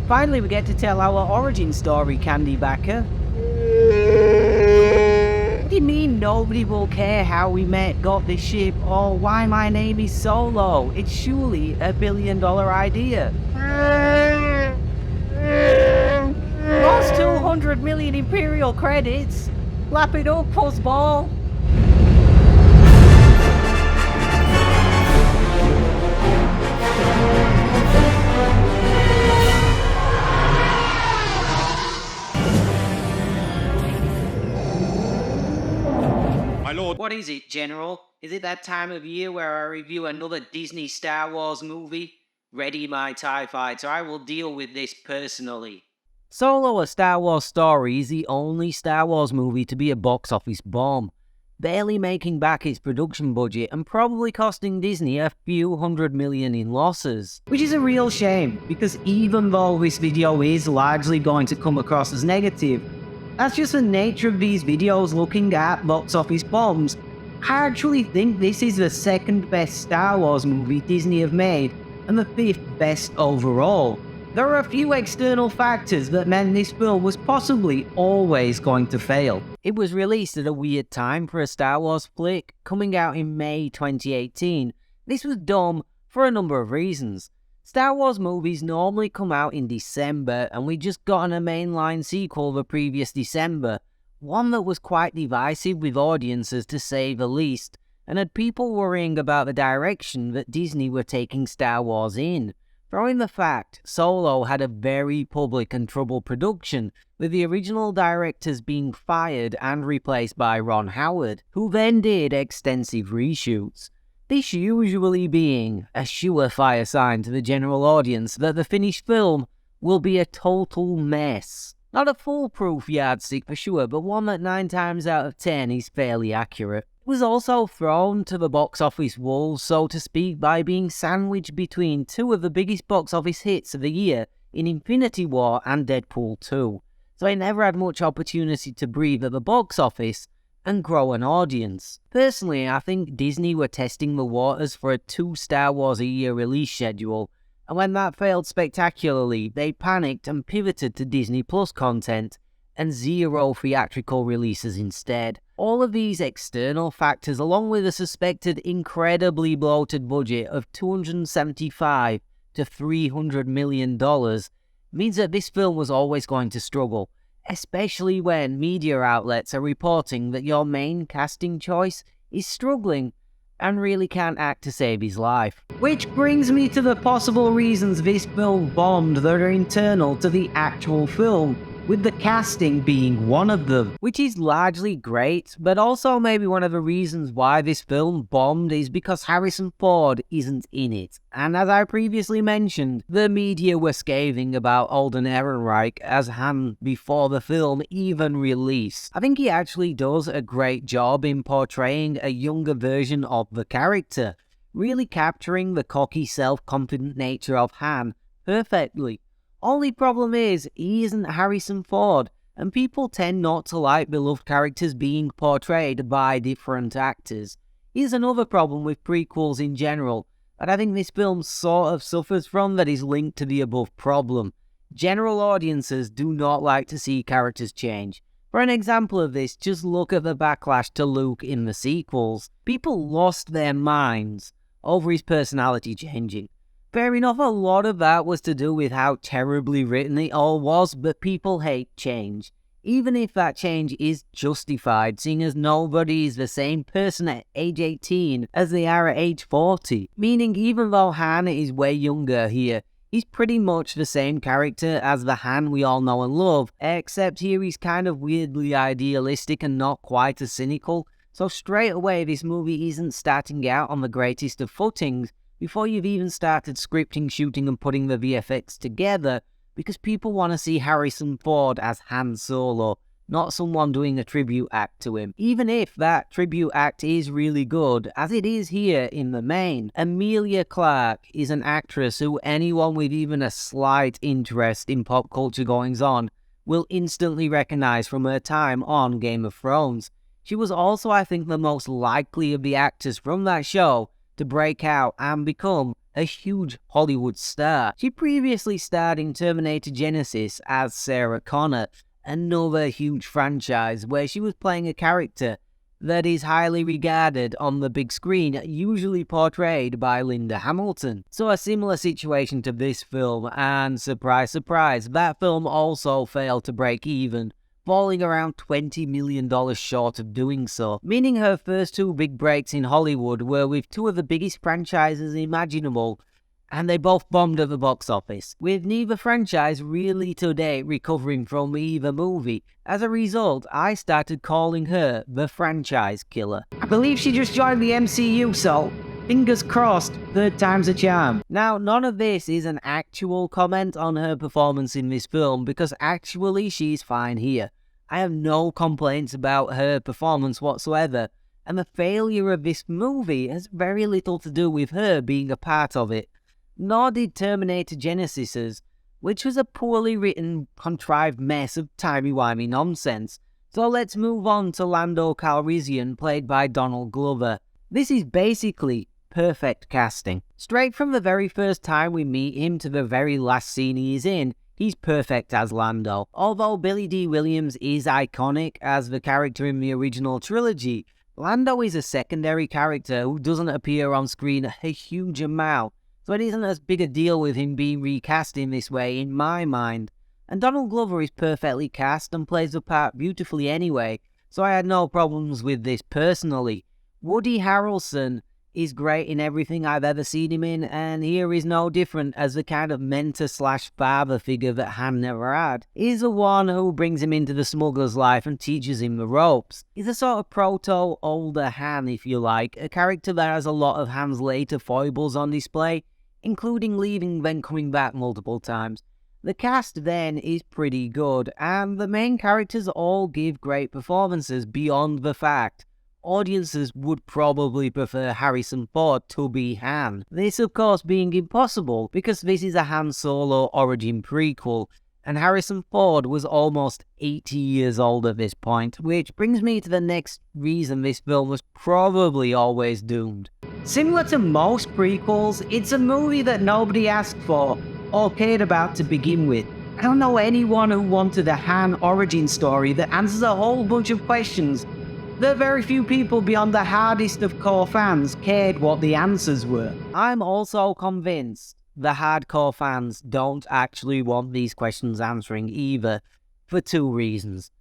Finally, we get to tell our origin story, Candy Backer. What do you mean nobody will care how we met, got this ship, or why my name is Solo? It's surely a billion-dollar idea. Lost 200 million Imperial credits. Lap it up, puzzball. My lord. What is it, General? Is it that time of year where I review another Disney Star Wars movie? Ready my TIE Fighter, I will deal with this personally. Solo: A Star Wars Story is the only Star Wars movie to be a box office bomb, barely making back its production budget and probably costing Disney a few $100 million in losses. Which is a real shame, because even though this video is largely going to come across as negative, that's just the nature of these videos looking at box office bombs. I actually think this is the second best Star Wars movie Disney have made, and the fifth best overall. There are a few external factors that meant this film was possibly always going to fail. It was released at a weird time for a Star Wars flick, coming out in May 2018. This was dumb for a number of reasons. Star Wars movies normally come out in December, and we just got a mainline sequel the previous December, one that was quite divisive with audiences to say the least, and had people worrying about the direction that Disney were taking Star Wars in. Throw in the fact Solo had a very public and troubled production, with the original directors being fired and replaced by Ron Howard, who then did extensive reshoots. This usually being a surefire sign to the general audience that the finished film will be a total mess. Not a foolproof yardstick for sure, but one that 9 times out of 10 is fairly accurate. It was also thrown to the box office wolves, so to speak, by being sandwiched between two of the biggest box office hits of the year in Infinity War and Deadpool 2. So it never had much opportunity to breathe at the box office and grow an audience. Personally, I think Disney were testing the waters for a 2 Star Wars a year release schedule, and when that failed spectacularly, they panicked and pivoted to Disney Plus content and 0 theatrical releases instead. All of these external factors, along with a suspected incredibly bloated budget of $275 to $300 million, means that this film was always going to struggle, especially when media outlets are reporting that your main casting choice is struggling and really can't act to save his life. Which brings me to the possible reasons this film bombed that are internal to the actual film, with the casting being one of them. Which is largely great, but also maybe one of the reasons why this film bombed is because Harrison Ford isn't in it. And as I previously mentioned, the media were scathing about Alden Ehrenreich as Han before the film even released. I think he actually does a great job in portraying a younger version of the character, really capturing the cocky, self-confident nature of Han perfectly. Only problem is, he isn't Harrison Ford, and people tend not to like beloved characters being portrayed by different actors. Here's another problem with prequels in general, that I think this film sort of suffers from that is linked to the above problem. General audiences do not like to see characters change. For an example of this, just look at the backlash to Luke in the sequels. People lost their minds over his personality changing. Fair enough, a lot of that was to do with how terribly written it all was, but people hate change. Even if that change is justified, seeing as nobody is the same person at age 18 as they are at age 40. Meaning even though Han is way younger here, he's pretty much the same character as the Han we all know and love, except here he's kind of weirdly idealistic and not quite as cynical. So straight away this movie isn't starting out on the greatest of footings, before you've even started scripting, shooting and putting the VFX together, because people want to see Harrison Ford as Han Solo, not someone doing a tribute act to him. Even if that tribute act is really good, as it is here in the main, Emilia Clarke is an actress who anyone with even a slight interest in pop culture goings-on will instantly recognize from her time on Game of Thrones. She was also, I think, the most likely of the actors from that show to break out and become a huge Hollywood star. She previously starred in Terminator Genisys as Sarah Connor, another huge franchise where she was playing a character that is highly regarded on the big screen, usually portrayed by Linda Hamilton. So a similar situation to this film, and surprise, surprise, that film also failed to break even, falling around $20 million short of doing so, meaning her first two big breaks in Hollywood were with two of the biggest franchises imaginable, and they both bombed at the box office, with neither franchise really to date recovering from either movie. As a result, I started calling her the franchise killer. I believe she just joined the MCU, so fingers crossed, third time's a charm. Now, none of this is an actual comment on her performance in this film, because actually she's fine here. I have no complaints about her performance whatsoever, and the failure of this movie has very little to do with her being a part of it. Nor did Terminator Genisys, which was a poorly written, contrived mess of timey-wimey nonsense. So let's move on to Lando Calrissian, played by Donald Glover. This is basically perfect casting. Straight from the very first time we meet him to the very last scene he is in, he's perfect as Lando. Although Billy D. Williams is iconic as the character in the original trilogy, Lando is a secondary character who doesn't appear on screen a huge amount. So it isn't as big a deal with him being recast in this way, in my mind. And Donald Glover is perfectly cast and plays the part beautifully anyway, so I had no problems with this personally. Woody Harrelson is great in everything I've ever seen him in, and here is no different as the kind of mentor/father figure that Han never had. He's the one who brings him into the smuggler's life and teaches him the ropes. He's a sort of proto-older Han, if you like, a character that has a lot of Han's later foibles on display, including leaving then coming back multiple times. The cast then is pretty good, and the main characters all give great performances beyond the fact audiences would probably prefer Harrison Ford to be Han. This of course being impossible because this is a Han Solo origin prequel, and Harrison Ford was almost 80 years old at this point, which brings me to the next reason this film was probably always doomed. Similar to most prequels, it's a movie that nobody asked for or cared about to begin with. I don't know anyone who wanted a Han origin story that answers a whole bunch of questions that very few people beyond the hardest of core fans cared what the answers were. I'm also convinced the hardcore fans don't actually want these questions answering either, for two reasons.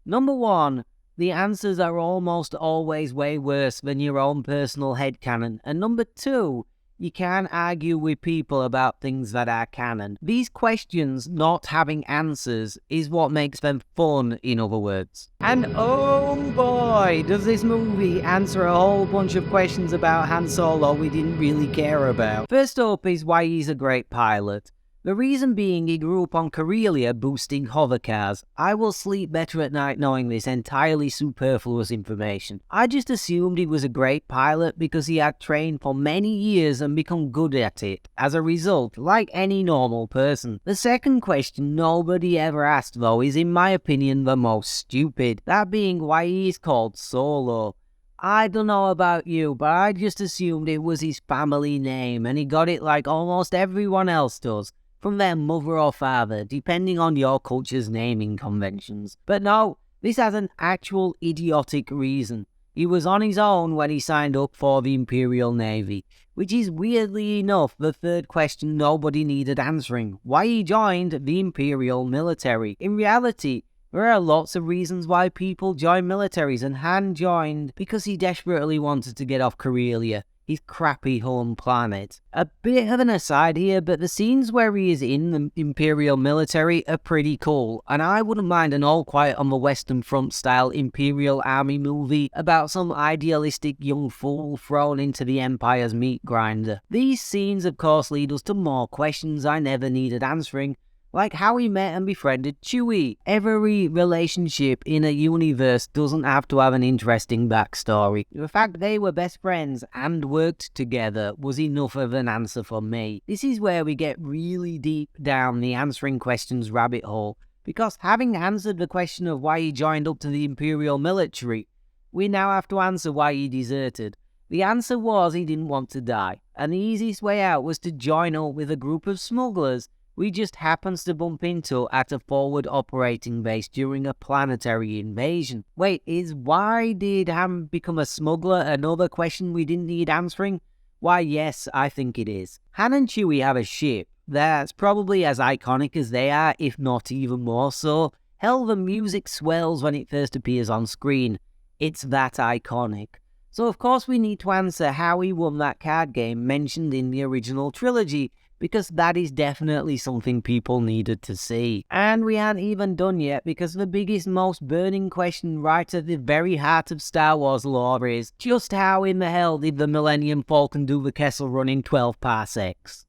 Number one, the answers are almost always way worse than your own personal headcanon, and number two, you can't argue with people about things that are canon. These questions not having answers is what makes them fun, in other words. And oh boy, does this movie answer a whole bunch of questions about Han Solo we didn't really care about. First up is why he's a great pilot. The reason being he grew up on Corellia boosting hovercars. I will sleep better at night knowing this entirely superfluous information. I just assumed he was a great pilot because he had trained for many years and become good at it, as a result, like any normal person. The second question nobody ever asked though is in my opinion the most stupid, that being why he's called Solo. I don't know about you, but I just assumed it was his family name and he got it like almost everyone else does, from their mother or father, depending on your culture's naming conventions. But no, this has an actual idiotic reason. He was on his own when he signed up for the Imperial Navy, which is weirdly enough the third question nobody needed answering, why he joined the Imperial military. In reality, there are lots of reasons why people join militaries, and Han joined because he desperately wanted to get off Corellia, his crappy home planet. A bit of an aside here, but the scenes where he is in the Imperial military are pretty cool, and I wouldn't mind an All Quiet on the Western Front style Imperial Army movie about some idealistic young fool thrown into the Empire's meat grinder. These scenes of course lead us to more questions I never needed answering, like how he met and befriended Chewie. Every relationship in a universe doesn't have to have an interesting backstory. The fact they were best friends and worked together was enough of an answer for me. This is where we get really deep down the answering questions rabbit hole, because having answered the question of why he joined up to the Imperial military, we now have to answer why he deserted. The answer was he didn't want to die, and the easiest way out was to join up with a group of smugglers we just happens to bump into at a forward operating base during a planetary invasion. Wait, is why did Han become a smuggler another question we didn't need answering? Why, yes, I think it is. Han and Chewie have a ship that's probably as iconic as they are, if not even more so. Hell, the music swells when it first appears on screen. It's that iconic. So of course we need to answer how he won that card game mentioned in the original trilogy, because that is definitely something people needed to see. And we aren't even done yet, because the biggest, most burning question right at the very heart of Star Wars lore is, just how in the hell did the Millennium Falcon do the Kessel Run in 12 parsecs?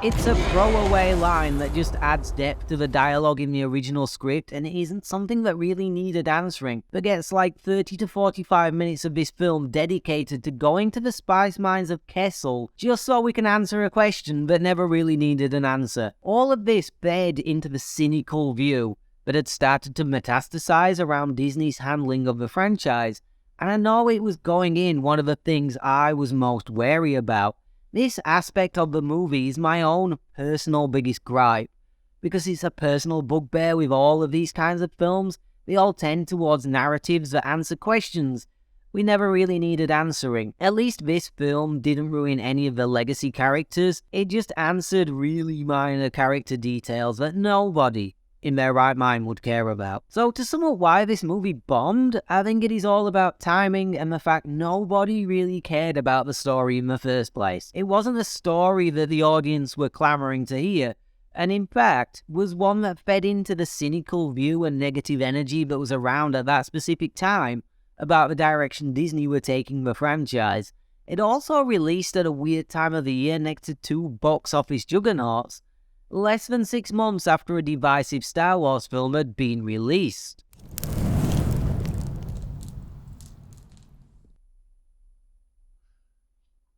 It's a throwaway line that just adds depth to the dialogue in the original script, and it isn't something that really needed answering, but gets like 30 to 45 minutes of this film dedicated to going to the spice mines of Kessel just so we can answer a question that never really needed an answer. All of this fed into the cynical view that had started to metastasize around Disney's handling of the franchise, and I know it was going in one of the things I was most wary about. This aspect of the movie is my own personal biggest gripe, because it's a personal bugbear with all of these kinds of films. They all tend towards narratives that answer questions we never really needed answering. At least this film didn't ruin any of the legacy characters, it just answered really minor character details that nobody in their right mind would care about. So to sum up why this movie bombed, I think it is all about timing and the fact nobody really cared about the story in the first place. It wasn't a story that the audience were clamoring to hear, and in fact was one that fed into the cynical view and negative energy that was around at that specific time about the direction Disney were taking the franchise. It also released at a weird time of the year next to two box office juggernauts, less than 6 months after a divisive Star Wars film had been released.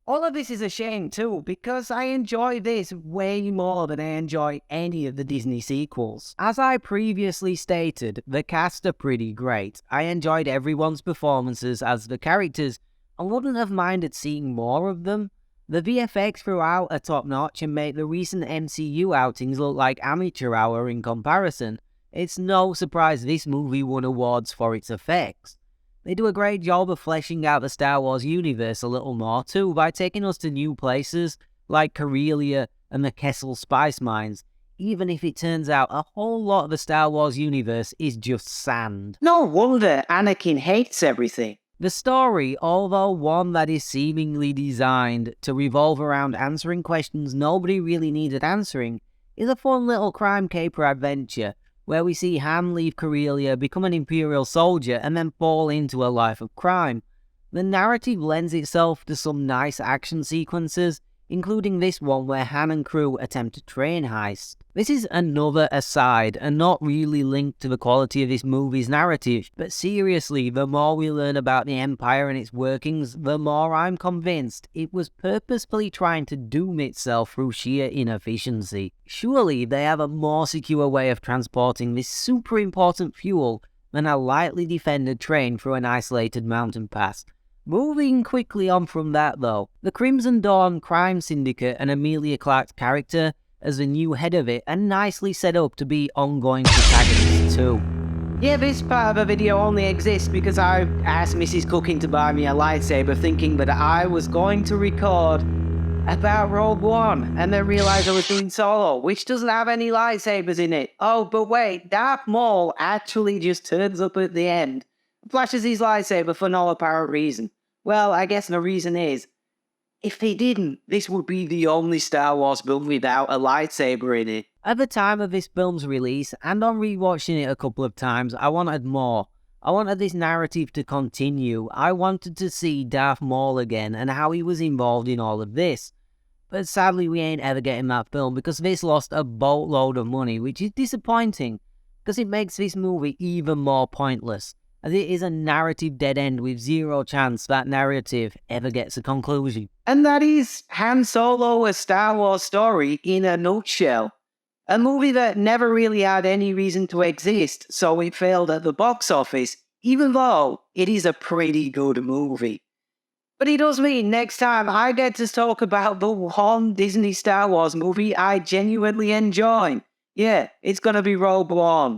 All of this is a shame too, because I enjoy this way more than I enjoy any of the Disney sequels. As I previously stated, the cast are pretty great. I enjoyed everyone's performances as the characters, and wouldn't have minded seeing more of them. The VFX throughout are top-notch and make the recent MCU outings look like amateur hour in comparison. It's no surprise this movie won awards for its effects. They do a great job of fleshing out the Star Wars universe a little more too, by taking us to new places like Corellia and the Kessel Spice Mines, even if it turns out a whole lot of the Star Wars universe is just sand. No wonder Anakin hates everything. The story, although one that is seemingly designed to revolve around answering questions nobody really needed answering, is a fun little crime caper adventure where we see Han leave Corellia, become an Imperial soldier, and then fall into a life of crime. The narrative lends itself to some nice action sequences, including this one where Han and crew attempt a train heist. This is another aside, and not really linked to the quality of this movie's narrative, but seriously, the more we learn about the Empire and its workings, the more I'm convinced it was purposefully trying to doom itself through sheer inefficiency. Surely they have a more secure way of transporting this super important fuel than a lightly defended train through an isolated mountain pass. Moving quickly on from that though, the Crimson Dawn crime syndicate and Emilia Clarke's character as the new head of it are nicely set up to be ongoing protagonists too. Yeah, this part of the video only exists because I asked Mrs. Cooking to buy me a lightsaber thinking that I was going to record about Rogue One, and then realised I was doing Solo, which doesn't have any lightsabers in it. Oh, but wait, Darth Maul actually just turns up at the end, flashes his lightsaber for no apparent reason. Well, I guess the reason is, if he didn't, this would be the only Star Wars film without a lightsaber in it. At the time of this film's release, and on rewatching it a couple of times, I wanted more. I wanted this narrative to continue. I wanted to see Darth Maul again and how he was involved in all of this. But sadly we ain't ever getting that film because this lost a boatload of money, which is disappointing, because it makes this movie even more pointless, as it is a narrative dead end with zero chance that narrative ever gets a conclusion. And that is Han Solo, a Star Wars story in a nutshell. A movie that never really had any reason to exist, so it failed at the box office, even though it is a pretty good movie. But it does mean next time I get to talk about the one Disney Star Wars movie I genuinely enjoy. Yeah, it's gonna be Rogue One.